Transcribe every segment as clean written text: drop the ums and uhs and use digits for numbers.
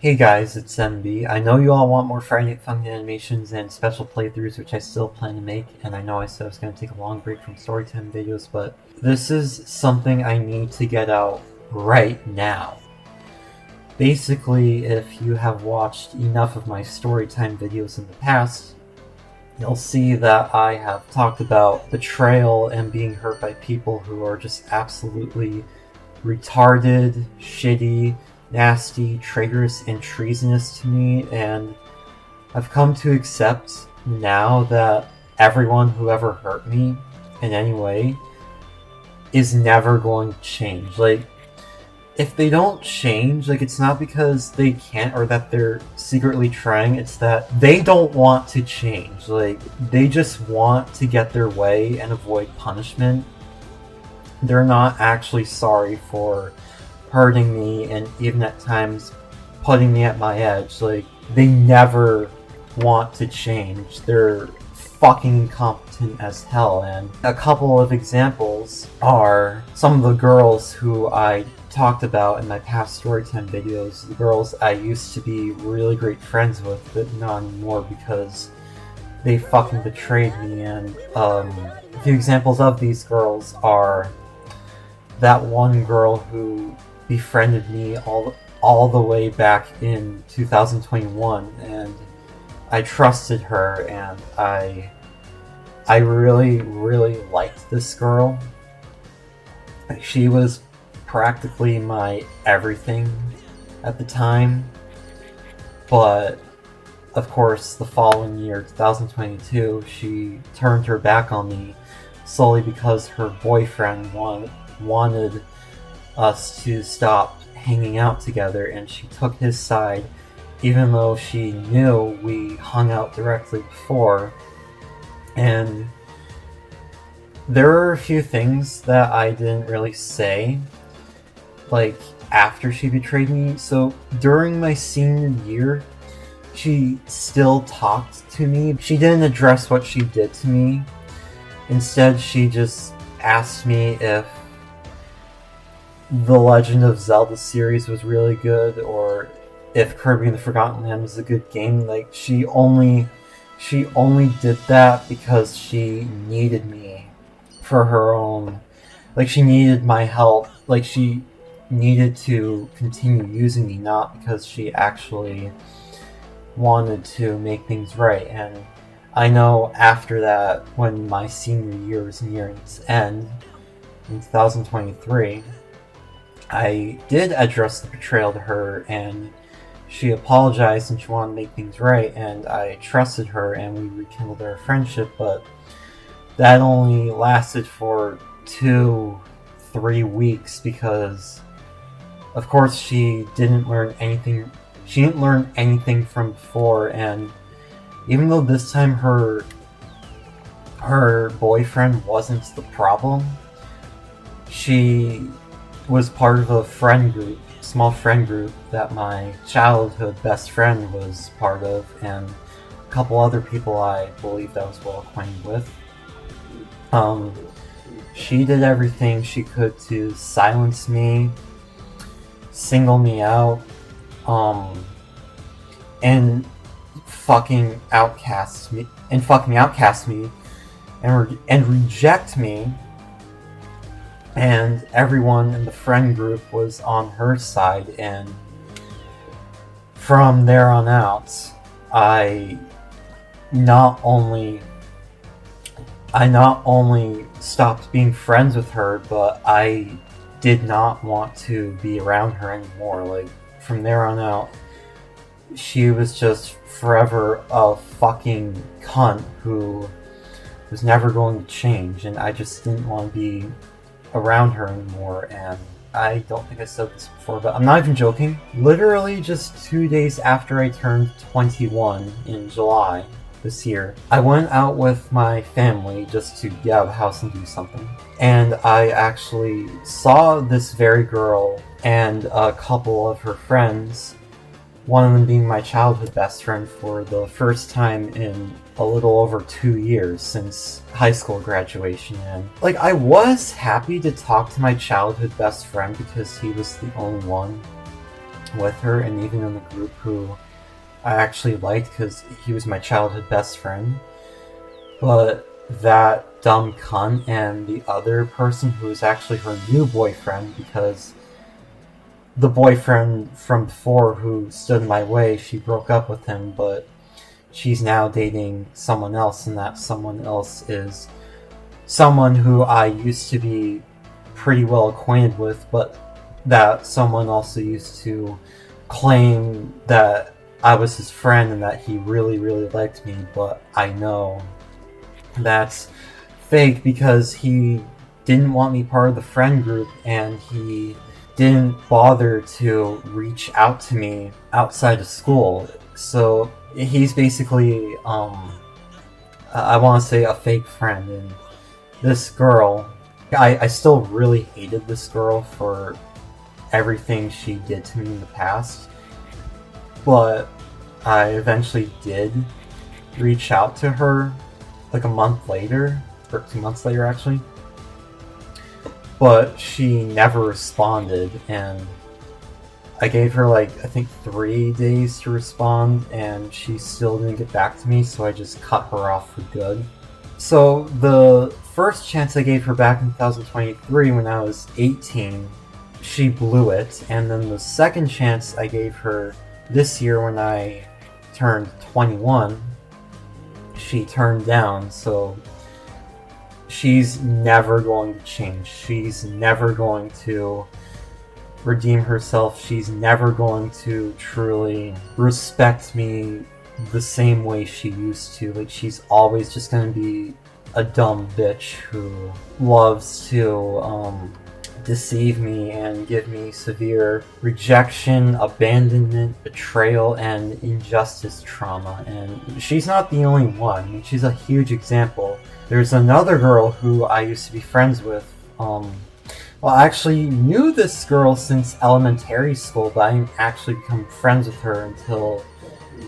Hey guys, it's MB. I know you all want more Friday Night Funkin' animations and special playthroughs, which I still plan to make, and I know I said I was going to take a long break from storytime videos, but this is something I need to get out right now. Basically, if you have watched enough of my storytime videos in the past, you'll see that I have talked about betrayal and being hurt by people who are just absolutely retarded, shitty, nasty, traitorous, and treasonous to me, and I've come to accept now that everyone who ever hurt me in any way is never going to change. Like, if they don't change, like, it's not because they can't or that they're secretly trying, it's that they don't want to change. Like, they just want to get their way and avoid punishment. They're not actually sorry for hurting me and even at times putting me at my edge. Like, they never want to change. They're fucking incompetent as hell. And a couple of examples are some of the girls who I talked about in my past storytime videos, the girls I used to be really great friends with, but not anymore because they fucking betrayed me. And a few examples of these girls are that one girl who befriended me all the way back in 2021, and I trusted her, and I really liked this girl. She was practically my everything at the time, but of course the following year, 2022, she turned her back on me solely because her boyfriend wanted us to stop hanging out together, and she took his side even though she knew we hung out directly before. And there were a few things that I didn't really say, like, after she betrayed me. So during my senior year, she still talked to me. She didn't address what she did to me. Instead, she just asked me if the Legend of Zelda series was really good, or if Kirby and the Forgotten Land was a good game. Like, she only did that because she needed me for her own, like, she needed my help, like, she needed to continue using me, not because she actually wanted to make things right. And I know after that, when my senior year was nearing its end in 2023, I did address the betrayal to her, and she apologized and she wanted to make things right, and I trusted her and we rekindled our friendship, but that only lasted for 2-3 weeks because, of course, she didn't learn anything from before. And even though this time her boyfriend wasn't the problem, she was part of a small friend group that my childhood best friend was part of, and a couple other people I believed I was well acquainted with. She did everything she could to silence me, single me out, and fucking outcast me, and reject me. And everyone in the friend group was on her side, and from there on out, I not only stopped being friends with her, but I did not want to be around her anymore. Like, from there on out, she was just forever a fucking cunt who was never going to change, and I just didn't want to be around her anymore. And I don't think I said this before, but I'm not even joking. Literally just 2 days after I turned 21 in July this year, I went out with my family just to get out of the house and do something. And I actually saw this very girl and a couple of her friends, one of them being my childhood best friend, for the first time in a little over 2 years since high school graduation. And, like, I was happy to talk to my childhood best friend because he was the only one with her, and even in the group who I actually liked because he was my childhood best friend. But that dumb cunt and the other person who was actually her new boyfriend, because the boyfriend from before who stood in my way, she broke up with him, but she's now dating someone else, and that someone else is someone who I used to be pretty well acquainted with, but that someone also used to claim that I was his friend and that he really, really liked me, but I know that's fake because he didn't want me part of the friend group, and he didn't bother to reach out to me outside of school. So he's basically, I want to say a fake friend. And this girl, I still really hated this girl for everything she did to me in the past. But I eventually did reach out to her like a month later, or 2 months later actually. But she never responded, and I gave her like, I think 3 days to respond, and she still didn't get back to me, so I just cut her off for good. So the first chance I gave her back in 2023 when I was 18, she blew it, and then the second chance I gave her this year when I turned 21, she turned down. So she's never going to change. She's never going to redeem herself. She's never going to truly respect me the same way she used to. Like, she's always just going to be a dumb bitch who loves to deceive me and give me severe rejection, abandonment, betrayal, and injustice trauma. And she's not the only one. I mean, she's a huge example. There's another girl who I used to be friends with. Well, I actually knew this girl since elementary school, but I didn't actually become friends with her until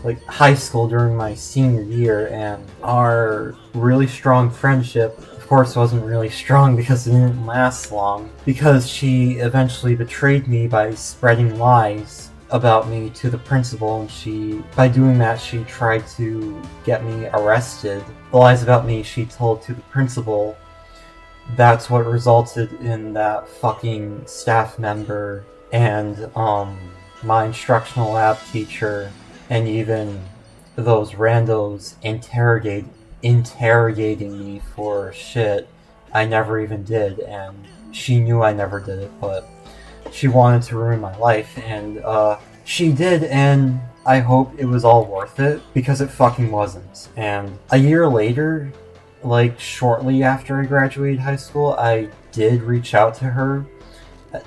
like high school during my senior year. And our really strong friendship, of course, wasn't really strong because it didn't last long, because she eventually betrayed me by spreading lies about me to the principal, and by doing that, she tried to get me arrested. The lies about me she told to the principal, that's what resulted in that fucking staff member and my instructional lab teacher and even those randos interrogating me for shit I never even did, and she knew I never did it, but she wanted to ruin my life, and she did, and I hope it was all worth it, because it fucking wasn't. And a year later, like shortly after I graduated high school, I did reach out to her,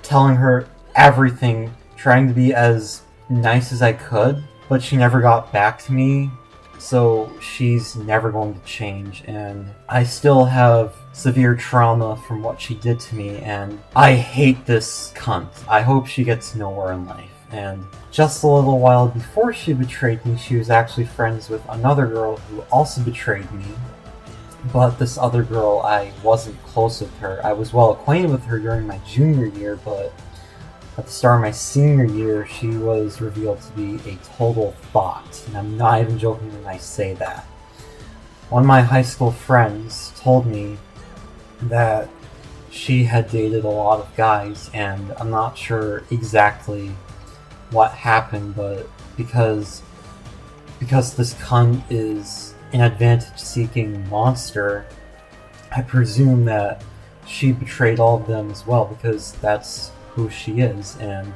telling her everything, trying to be as nice as I could, but she never got back to me. So she's never going to change, and I still have severe trauma from what she did to me, and I hate this cunt. I hope she gets nowhere in life. And just a little while before she betrayed me, she was actually friends with another girl who also betrayed me. But this other girl, I wasn't close with her. I was well acquainted with her during my junior year, but at the start of my senior year, she was revealed to be a total thought. And I'm not even joking when I say that. One of my high school friends told me that she had dated a lot of guys, and I'm not sure exactly what happened, but because this cunt is an advantage-seeking monster, I presume that she betrayed all of them as well, because that's who she is. And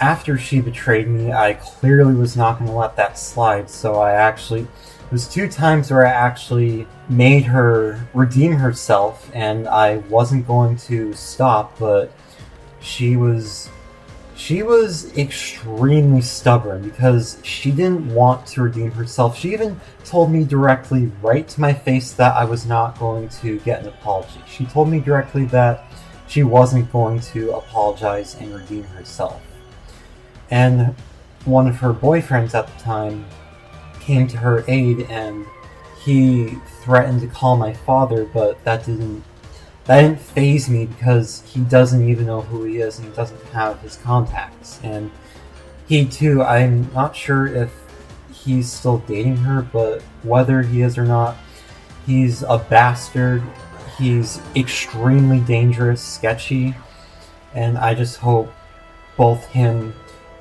after she betrayed me, I clearly was not going to let that slide, so it was 2 times where I actually made her redeem herself, and I wasn't going to stop, but she was extremely stubborn because she didn't want to redeem herself. She even told me directly, right to my face, that I was not going to get an apology. She told me directly that she wasn't going to apologize and redeem herself. And one of her boyfriends at the time came to her aid, and he threatened to call my father, but that didn't faze me because he doesn't even know who he is and he doesn't have his contacts. And he too, I'm not sure if he's still dating her, but whether he is or not, he's a bastard. He's extremely dangerous, sketchy, and I just hope both him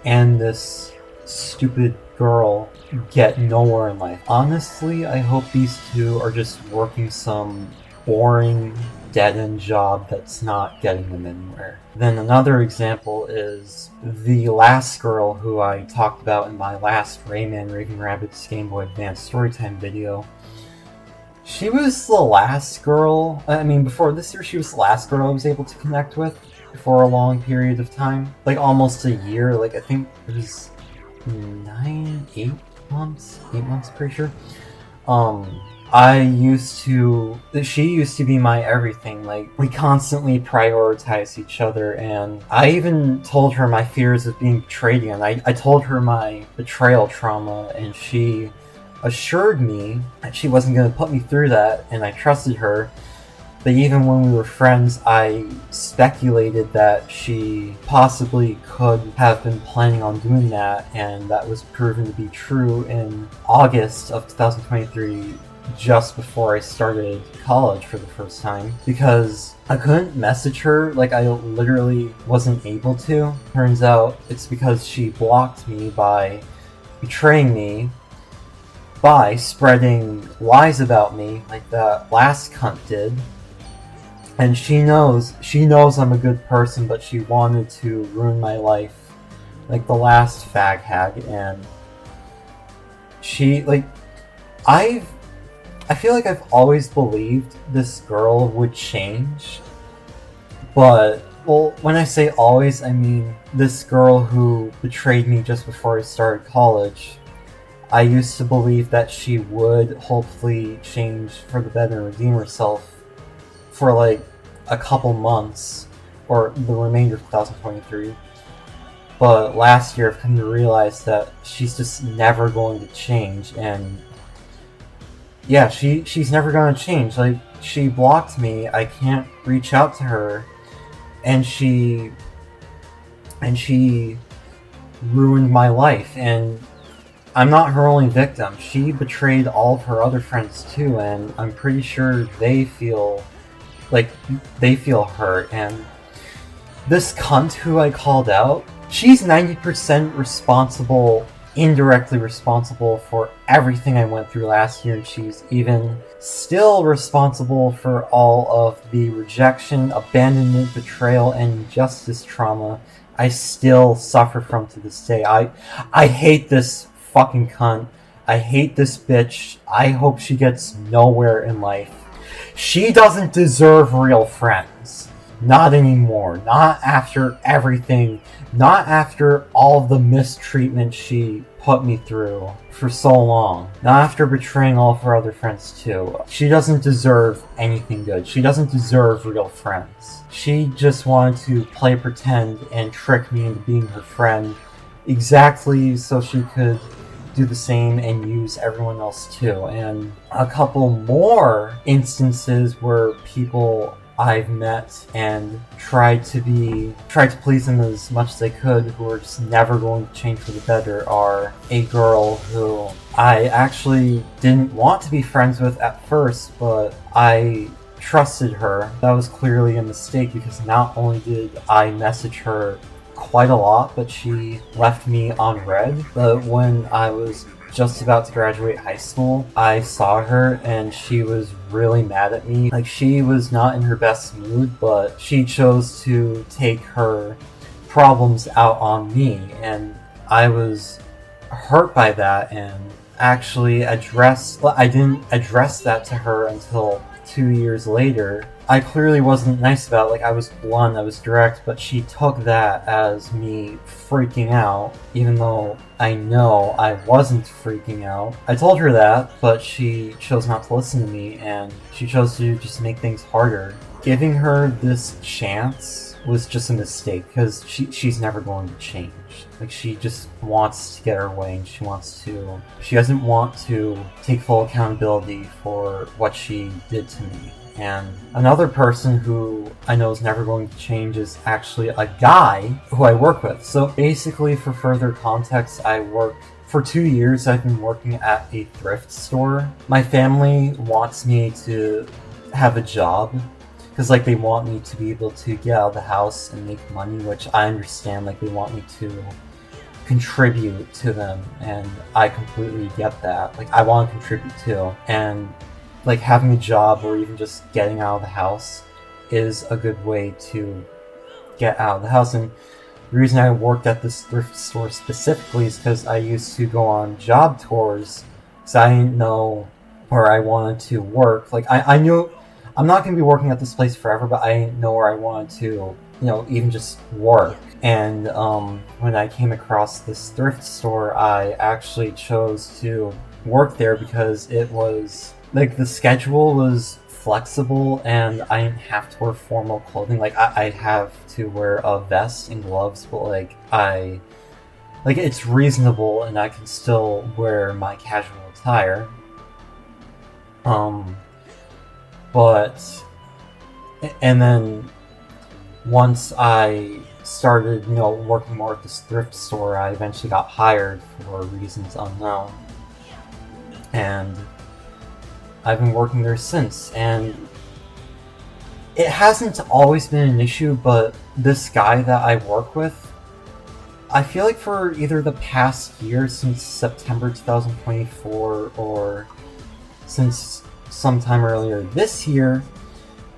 and this stupid girl get nowhere in life. Honestly, I hope these two are just working some boring, dead-end job that's not getting them anywhere. Then another example is the last girl who I talked about in my last Rayman Raving Rabbids Game Boy Advance Storytime video. She was the last girl, before this year, she was the last girl I was able to connect with for a long period of time. Like, almost a year, like, I think it was 8 months, pretty sure. She used to be my everything. Like, we constantly prioritize each other, and I even told her my fears of being betrayed again. I told her my betrayal trauma, and she assured me that she wasn't going to put me through that, and I trusted her. But even when we were friends, I speculated that she possibly could have been planning on doing that, and that was proven to be true in August of 2023, just before I started college for the first time, because I couldn't message her. Like, I literally wasn't able to. Turns out it's because she blocked me by betraying me, by spreading lies about me like that last cunt did. And she knows I'm a good person, but she wanted to ruin my life like the last fag hag. And she, like, I feel like I've always believed this girl would change. But, well, when I say always, I mean this girl who betrayed me just before I started college. I used to believe that she would hopefully change for the better and redeem herself for like a couple months, or the remainder of 2023. But last year I've come to realize that she's just never going to change, and yeah, she's never going to change. Like, she blocked me, I can't reach out to her, and she ruined my life, and I'm not her only victim. She betrayed all of her other friends too, and I'm pretty sure they feel hurt. And this cunt who I called out, she's 90% responsible, indirectly responsible for everything I went through last year, and she's even still responsible for all of the rejection, abandonment, betrayal, and injustice trauma I still suffer from to this day. I hate this fucking cunt. I hate this bitch. I hope she gets nowhere in life. She doesn't deserve real friends. Not anymore. Not after everything. Not after all the mistreatment she put me through for so long. Not after betraying all of her other friends too. She doesn't deserve anything good. She doesn't deserve real friends. She just wanted to play pretend and trick me into being her friend, exactly so she could do the same and use everyone else too. And a couple more instances where people I've met and tried to please them as much as I could, who are just never going to change for the better, are a girl who I actually didn't want to be friends with at first, but I trusted her. That was clearly a mistake, because not only did I message her quite a lot, but she left me on red. But when I was just about to graduate high school, I saw her and she was really mad at me. Like, she was not in her best mood, but she chose to take her problems out on me, and I was hurt by that, and actually I didn't address that to her until 2 years later. I clearly wasn't nice about it. Like, I was blunt, I was direct, but she took that as me freaking out, even though I know I wasn't freaking out. I told her that, but she chose not to listen to me, and she chose to just make things harder. Giving her this chance was just a mistake, because she's never going to change. Like, she just wants to get her way, and she doesn't want to take full accountability for what she did to me. And another person who I know is never going to change is actually a guy who I work with. So basically, for further context, for 2 years, I've been working at a thrift store. My family wants me to have a job because, they want me to be able to get out of the house and make money, which I understand. They want me to contribute to them, and I completely get that. I want to contribute too. And, having a job or even just getting out of the house is a good way to get out of the house. And the reason I worked at this thrift store specifically is because I used to go on job tours because I didn't know where I wanted to work. I knew I'm not going to be working at this place forever, but I didn't know where I wanted to, even just work. And when I came across this thrift store, I actually chose to work there because it was, the schedule was flexible, and I didn't have to wear formal clothing. I have to wear a vest and gloves, but it's reasonable, and I can still wear my casual attire. And then once I started, working more at this thrift store, I eventually got hired for reasons unknown. And I've been working there since, and it hasn't always been an issue, but this guy that I work with, I feel like for either the past year, since September 2024, or since sometime earlier this year,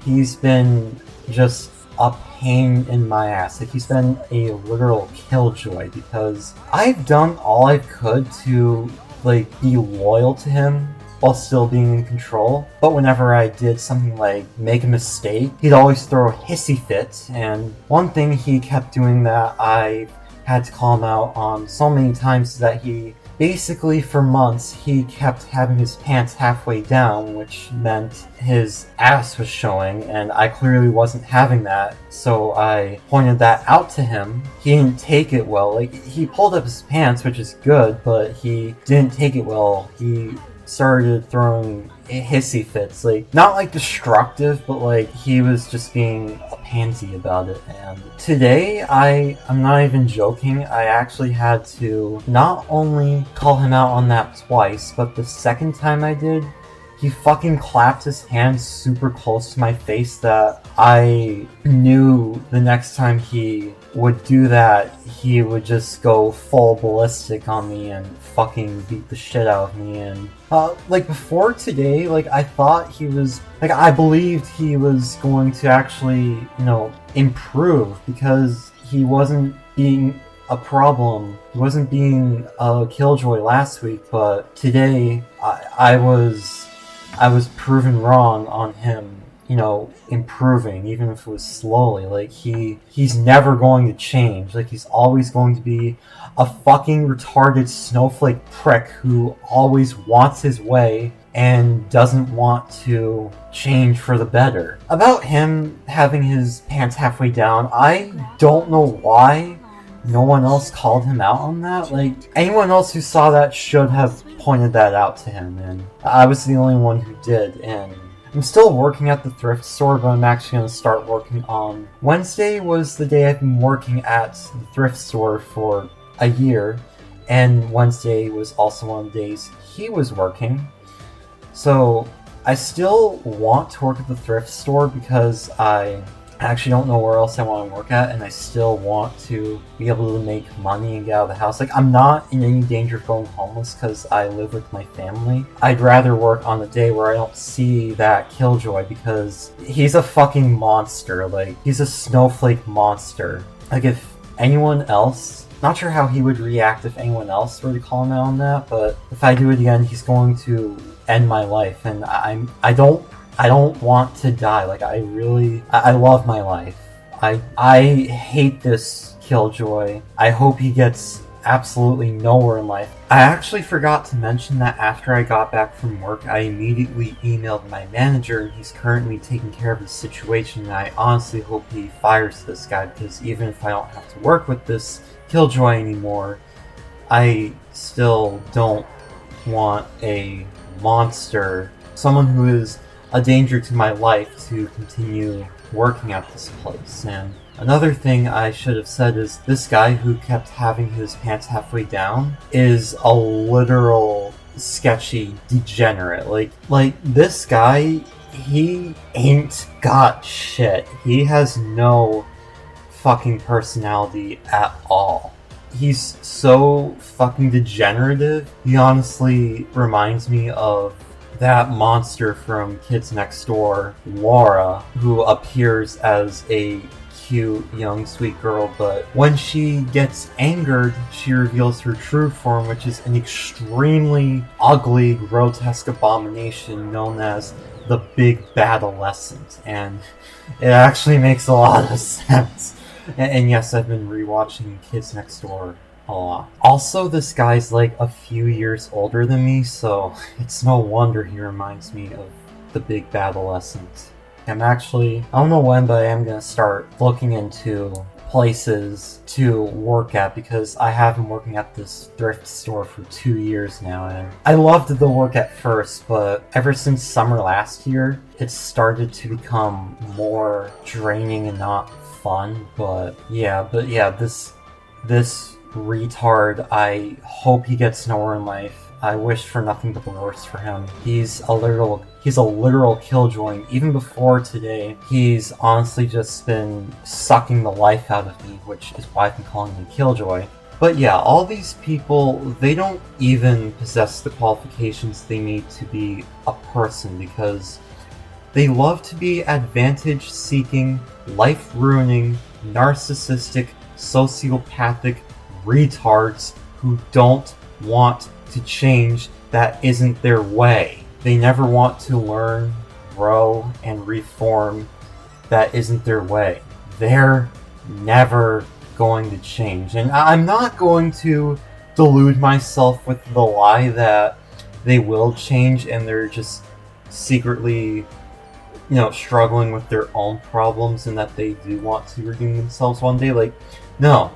he's been just a pain in my ass. He's been a literal killjoy, because I've done all I could to, be loyal to him while still being in control. But whenever I did something make a mistake, he'd always throw a hissy fit. And one thing he kept doing that I had to call him out on so many times is that he basically, for months, he kept having his pants halfway down, which meant his ass was showing, and I clearly wasn't having that, so I pointed that out to him. He didn't take it well. He pulled up his pants, which is good, but he didn't take it well. He started throwing hissy fits, not destructive, but he was just being a pansy about it. And today, I'm not even joking, I actually had to not only call him out on that twice, but the second time I did, he fucking clapped his hands super close to my face that I knew the next time he would do that, he would just go full ballistic on me and fucking beat the shit out of me. And before today, I thought he was, I believed he was going to actually, improve, because he wasn't being a problem. He wasn't being a killjoy last week, but today I was proven wrong on him, improving, even if it was slowly. He's never going to change. He's always going to be a fucking retarded snowflake prick who always wants his way and doesn't want to change for the better. About him having his pants halfway down, I don't know why no one else called him out on that. Anyone else who saw that should have pointed that out to him, and I was the only one who did. And I'm still working at the thrift store, but I'm actually going to start working on Wednesday. Was the day I've been working at the thrift store for a year, and Wednesday was also one of the days he was working. So I still want to work at the thrift store because I actually don't know where else I want to work at, and I still want to be able to make money and get out of the house. I'm not in any danger of going homeless because I live with my family. I'd rather work on a day where I don't see that killjoy, because he's a fucking monster. He's a snowflake monster. If anyone else, not sure how he would react if anyone else were to call him out on that, but if I do it again, he's going to end my life, and I don't want to die. I love my life. I hate this killjoy. I hope he gets absolutely nowhere in life. I actually forgot to mention that after I got back from work, I immediately emailed my manager, and he's currently taking care of the situation, and I honestly hope he fires this guy, because even if I don't have to work with this killjoy anymore, I still don't want a monster, someone who is a danger to my life to continue working at this place. And another thing I should have said is this guy who kept having his pants halfway down is a literal sketchy degenerate. Like this guy, he ain't got shit. He has no fucking personality at all. He's so fucking degenerative. He honestly reminds me of that monster from Kids Next Door, Laura, who appears as a cute, young, sweet girl, but when she gets angered, she reveals her true form, which is an extremely ugly, grotesque abomination known as the Big Badolescent, and it actually makes a lot of sense. And yes, I've been rewatching Kids Next Door a lot. Also, this guy's like a few years older than me, so it's no wonder he reminds me of the Big Badolescent. I don't know when, but I am going to start looking into places to work at, because I have been working at this thrift store for 2 years now, and I loved the work at first, but ever since summer last year, it's started to become more draining and not fun. But yeah, this retard, I hope he gets nowhere in life. I wish for nothing but the worst for him. He's a literal killjoy. Even before today, he's honestly just been sucking the life out of me, which is why I've been calling him Killjoy. But yeah, all these people, they don't even possess the qualifications they need to be a person, because they love to be advantage-seeking, life-ruining, narcissistic, sociopathic retards who don't want to change that isn't their way. They never want to learn, grow, and reform that isn't their way. They're never going to change. And I'm not going to delude myself with the lie that they will change and they're just secretly, struggling with their own problems and that they do want to redeem themselves one day. Like, no.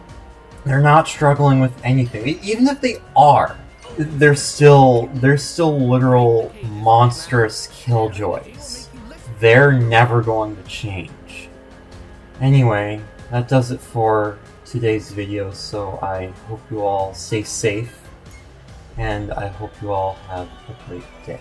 They're not struggling with anything. Even if they are, they're still literal monstrous killjoys. They're never going to change. Anyway, that does it for today's video, so I hope you all stay safe, and I hope you all have a great day.